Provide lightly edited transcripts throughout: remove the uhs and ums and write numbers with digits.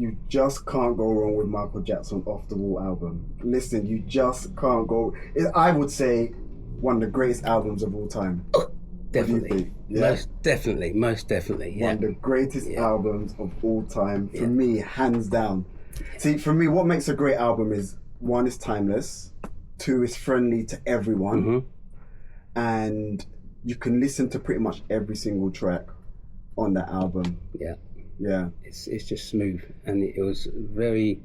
you just can't go wrong with Michael Jackson Off the Wall album. Listen, you just can't go. I would say one of the greatest albums of all time. Definitely. Yeah. Most definitely. Yeah. One of the greatest albums of all time. For me, hands down. See, for me, what makes a great album is, one, it's timeless. Two, it's friendly to everyone. Mm-hmm. And you can listen to pretty much every single track on that album. Yeah. Yeah. It's just smooth. And it was very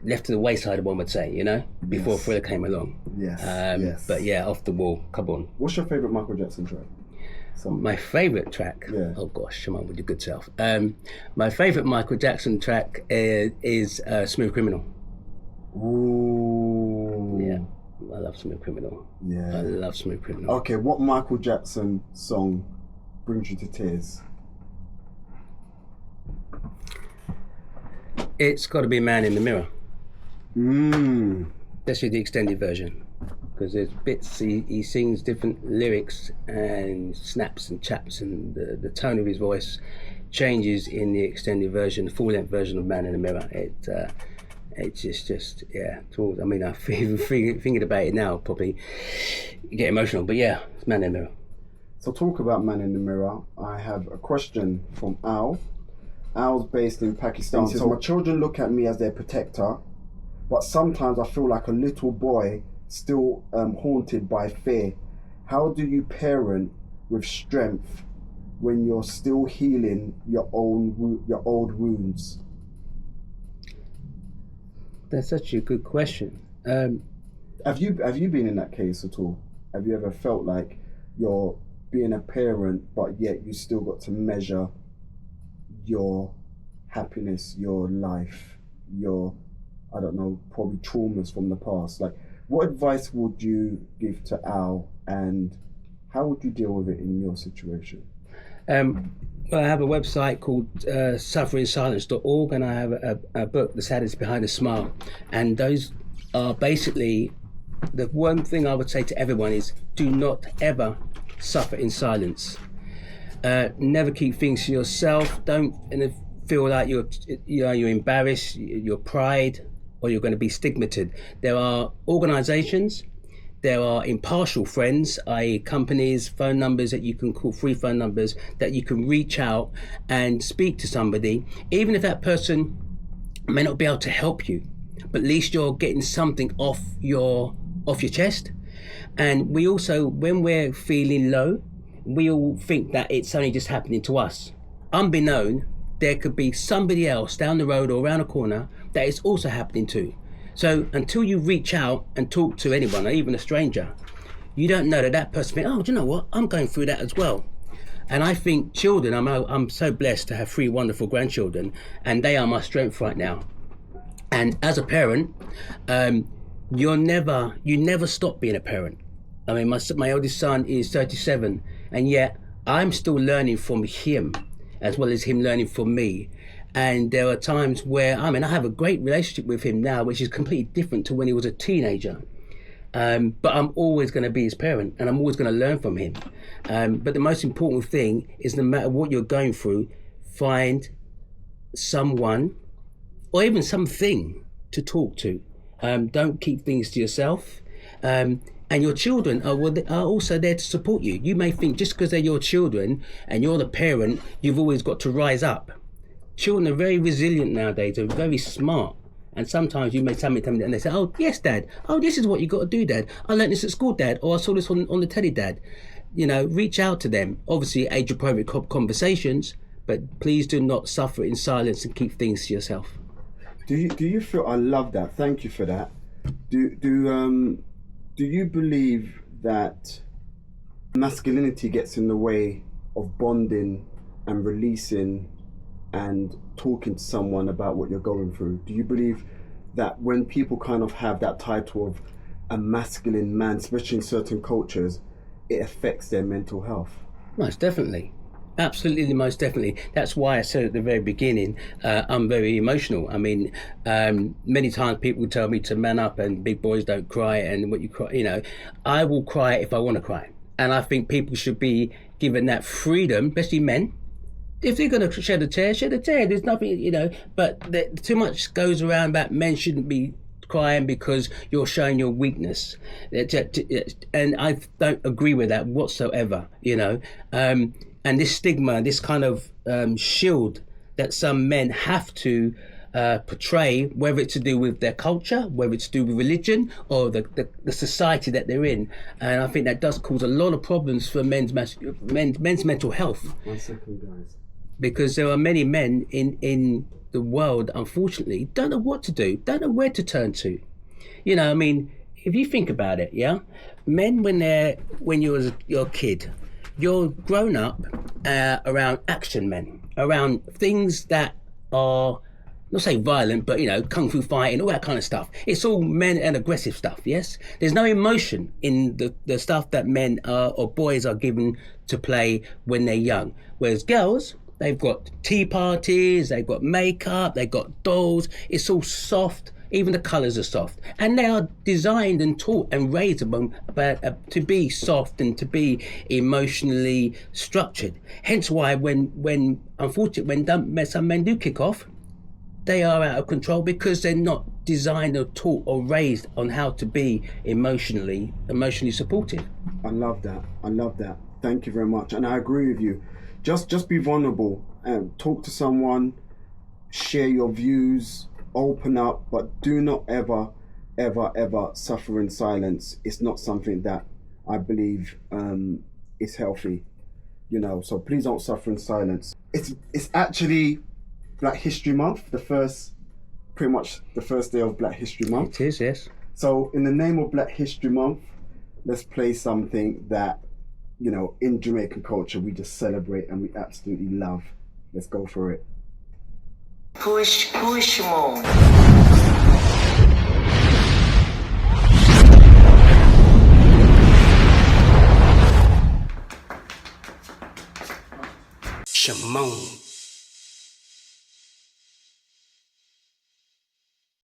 left to the wayside, one would say, you know, before Thriller came along. Yes. But yeah, Off the Wall, come on. What's your favourite Michael Jackson track? My favourite track? Yeah. Oh gosh, come on with your good self. My favourite Michael Jackson track is Smooth Criminal. Ooh. Yeah, I love Smooth Criminal. Yeah. I love Smooth Criminal. Okay, what Michael Jackson song brings you to tears? It's got to be Man in the Mirror. Especially the extended version, because there's bits he sings different lyrics and snaps and chaps, and the tone of his voice changes in the extended version, the full-length version of Man in the Mirror. It's just yeah. I mean, I'm even thinking about it now, probably get emotional. But yeah, it's Man in the Mirror. So talk about Man in the Mirror. I have a question from Al. Al's based in Pakistan. He says, my children look at me as their protector, but sometimes I feel like a little boy still haunted by fear. How do you parent with strength when you're still healing your old wounds? That's such a good question. Have you been in that case at all? Have you ever felt like you're being a parent, but yet you still got to measure your happiness, your life, your, I don't know, probably traumas from the past? Like, what advice would you give to Al, and how would you deal with it in your situation? Well, I have a website called sufferinsilence.org, and I have a book, The Sadness Behind a Smile. And those are basically, the one thing I would say to everyone is, do not ever suffer in silence. Never keep things to yourself. Don't feel like you're embarrassed, your pride, or you're going to be stigmatized. There are organisations, there are impartial friends, i.e. companies, phone numbers that you can call, free phone numbers that you can reach out and speak to somebody, even if that person may not be able to help you, but at least you're getting something off your chest. And we also, when we're feeling low, we all think that it's only just happening to us. Unbeknown, there could be somebody else down the road or around a corner that is also happening to. So until you reach out and talk to anyone, or even a stranger, you don't know that person thinks, oh, do you know what? I'm going through that as well. And I think children, I'm so blessed to have 3 wonderful grandchildren, and they are my strength right now. And as a parent, you never stop being a parent. I mean, my oldest son is 37, and yet I'm still learning from him, as well as him learning from me. And there are times where, I have a great relationship with him now, which is completely different to when he was a teenager. But I'm always going to be his parent, and I'm always going to learn from him. But the most important thing is, no matter what you're going through, find someone or even something to talk to. Don't keep things to yourself. And your children are also there to support you. You may think just because they're your children and you're the parent, you've always got to rise up. Children are very resilient nowadays. They're very smart. And sometimes you may tell me and they say, oh, yes, Dad. Oh, this is what you got to do, Dad. I learned this at school, Dad. Or I saw this on the telly, Dad. You know, reach out to them. Obviously, age-appropriate conversations, but please do not suffer in silence and keep things to yourself. Do you feel, I love that. Thank you for that. Do you believe that masculinity gets in the way of bonding and releasing and talking to someone about what you're going through? Do you believe that when people kind of have that title of a masculine man, especially in certain cultures, it affects their mental health? Most definitely. Absolutely, most definitely. That's why I said at the very beginning, I'm very emotional. I mean, many times people tell me to man up and big boys don't cry, and what you cry, you know, I will cry if I want to cry. And I think people should be given that freedom, especially men, if they're going to shed a tear, shed a tear. There's nothing, but too much goes around about men shouldn't be crying because you're showing your weakness. And I don't agree with that whatsoever, And this stigma, this kind of shield that some men have to portray, whether it's to do with their culture, whether it's to do with religion or the society that they're in, and I think that does cause a lot of problems for men's mental health. 1 second, guys. Because there are many men in the world, unfortunately, don't know what to do, don't know where to turn to. If you think about it, men when you're a kid, you're grown up around action men, around things that are not say violent, but kung fu fighting, all that kind of stuff. It's all men and aggressive stuff. Yes, there's no emotion in the stuff that men or boys are given to play when they're young. Whereas girls, they've got tea parties, they've got makeup, they've got dolls. It's all soft. Even the colours are soft, and they are designed and taught and raised to be soft and to be emotionally structured. Hence why when some men do kick off, they are out of control because they're not designed or taught or raised on how to be emotionally supportive. I love that. Thank you very much, and I agree with you. Just be vulnerable and talk to someone, share your views, open up, but do not ever suffer in silence. It's not something that I believe is healthy, so please don't suffer in silence. It's actually Black History Month, pretty much the first day of Black History Month. It is, yes. So in the name of Black History Month, let's play something that, in Jamaican culture we just celebrate and we absolutely love. Let's go for it. Push mode. Sharmone.